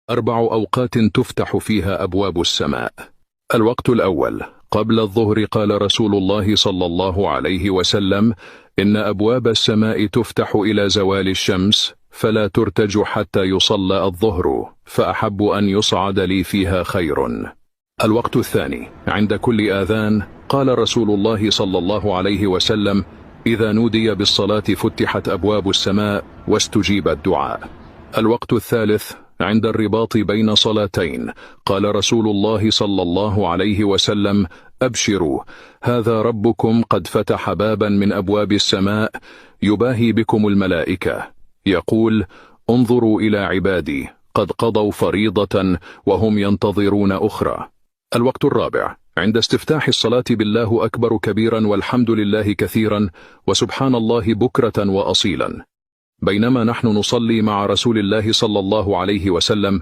4 أوقات تفتح فيها أبواب السماء. الوقت الأول قبل الظهر، قال رسول الله صلى الله عليه وسلم: إن أبواب السماء تفتح إلى زوال الشمس، فلا ترتج حتى يصلى الظهر، فأحب أن يصعد لي فيها خير. الوقت الثاني عند كل آذان، قال رسول الله صلى الله عليه وسلم: إذا نودي بالصلاة فتحت أبواب السماء واستجيب الدعاء. الوقت الثالث عند الرباط بين صلاتين، قال رسول الله صلى الله عليه وسلم: أبشروا، هذا ربكم قد فتح بابا من أبواب السماء يباهي بكم الملائكة، يقول: انظروا إلى عبادي قد قضوا فريضة وهم ينتظرون أخرى. الوقت الرابع عند استفتاح الصلاة: بالله أكبر كبيرا والحمد لله كثيرا وسبحان الله بكرة وأصيلا. بينما نحن نصلي مع رسول الله صلى الله عليه وسلم،